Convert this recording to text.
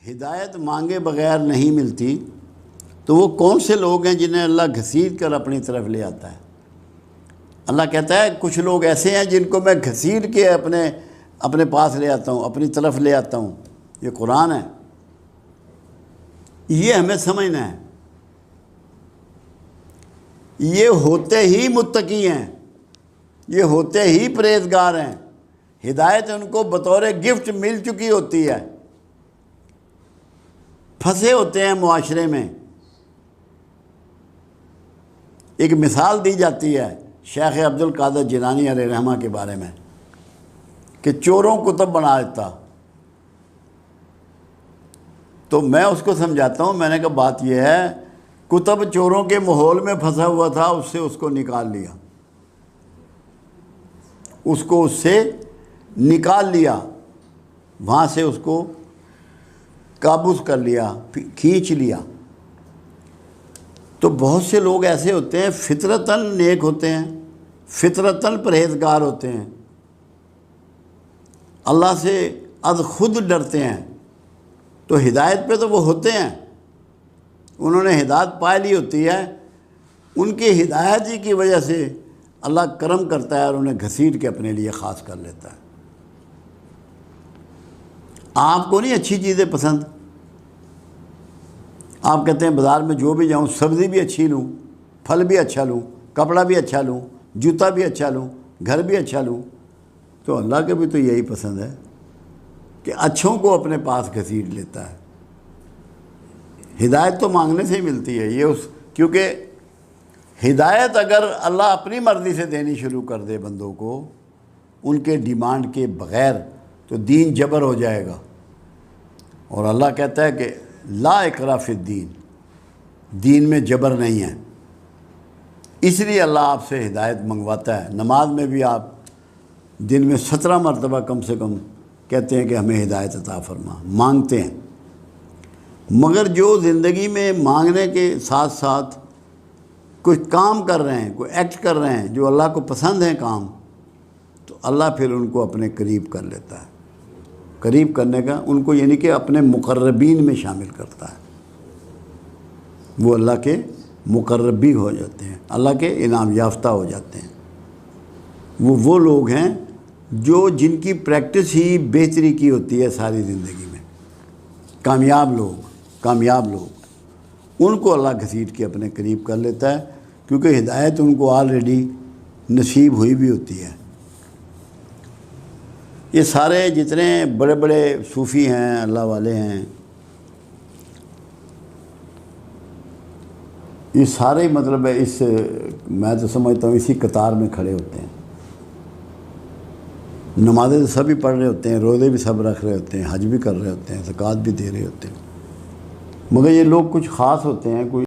ہدایت مانگے بغیر نہیں ملتی، تو وہ کون سے لوگ ہیں جنہیں اللہ گھسیٹ کر اپنی طرف لے آتا ہے؟ اللہ کہتا ہے کچھ لوگ ایسے ہیں جن کو میں گھسیٹ کے اپنے پاس لے آتا ہوں، اپنی طرف لے آتا ہوں۔ یہ قرآن ہے، یہ ہمیں سمجھنا ہے۔ یہ ہوتے ہی متقی ہیں، یہ ہوتے ہی پرہیزگار ہیں، ہدایت ان کو بطور گفٹ مل چکی ہوتی ہے، پھنسے ہوتے ہیں معاشرے میں۔ ایک مثال دی جاتی ہے شیخ عبد القادر جیلانی علیہ رحمہ کے بارے میں کہ چوروں کو کتب بنا دیتا، تو میں اس کو سمجھاتا ہوں، میں نے کہا بات یہ ہے، کتب چوروں کے ماحول میں پھنسا ہوا تھا، اس کو نکال لیا، اس سے نکال لیا، وہاں سے اس کو قابوز کر لیا، کھینچ لیا۔ تو بہت سے لوگ ایسے ہوتے ہیں فطرتاً نیک ہوتے ہیں، فطرتاً پرہیزگار ہوتے ہیں، اللہ سے از خود ڈرتے ہیں، تو ہدایت پہ تو وہ ہوتے ہیں، انہوں نے ہدایت پا لی ہوتی ہے، ان کی ہدایت ہی کی وجہ سے اللہ کرم کرتا ہے اور انہیں گھسیٹ کے اپنے لیے خاص کر لیتا ہے۔ آپ کو نہیں اچھی چیزیں پسند، آپ کہتے ہیں بازار میں جو بھی جاؤں سبزی بھی اچھی لوں، پھل بھی اچھا لوں، کپڑا بھی اچھا لوں، جوتا بھی اچھا لوں، گھر بھی اچھا لوں، تو اللہ کے بھی تو یہی پسند ہے کہ اچھوں کو اپنے پاس گھسیٹ لیتا ہے۔ ہدایت تو مانگنے سے ہی ملتی ہے، کیونکہ ہدایت اگر اللہ اپنی مرضی سے دینی شروع کر دے بندوں کو ان کے ڈیمانڈ کے بغیر، تو دین جبر ہو جائے گا، اور اللہ کہتا ہے کہ لا اکراہ فی الدین، دین میں جبر نہیں ہے۔ اس لیے اللہ آپ سے ہدایت منگواتا ہے۔ نماز میں بھی آپ دن میں 17 مرتبہ کم سے کم کہتے ہیں کہ ہمیں ہدایت عطا فرما، مانگتے ہیں۔ مگر جو زندگی میں مانگنے کے ساتھ ساتھ کوئی کام کر رہے ہیں، کوئی ایکٹ کر رہے ہیں جو اللہ کو پسند ہیں کام، تو اللہ پھر ان کو اپنے قریب کر لیتا ہے۔ قریب کرنے کا ان کو یعنی کہ اپنے مقربین میں شامل کرتا ہے، وہ اللہ کے مقرب بھی ہو جاتے ہیں، اللہ کے انعام یافتہ ہو جاتے ہیں۔ وہ لوگ ہیں جن کی پریکٹس ہی بہتری کی ہوتی ہے ساری زندگی میں، کامیاب لوگ ان کو اللہ گھسیٹ کے اپنے قریب کر لیتا ہے، کیونکہ ہدایت ان کو آلریڈی نصیب ہوئی بھی ہوتی ہے۔ یہ سارے جتنے بڑے بڑے صوفی ہیں، اللہ والے ہیں، یہ سارے مطلب میں تو سمجھتا ہوں اسی قطار میں کھڑے ہوتے ہیں۔ نمازیں تو سب ہی پڑھ رہے ہوتے ہیں، روزے بھی سب رکھ رہے ہوتے ہیں، حج بھی کر رہے ہوتے ہیں، زکوٰۃ بھی دے رہے ہوتے ہیں، مگر یہ لوگ کچھ خاص ہوتے ہیں، کوئی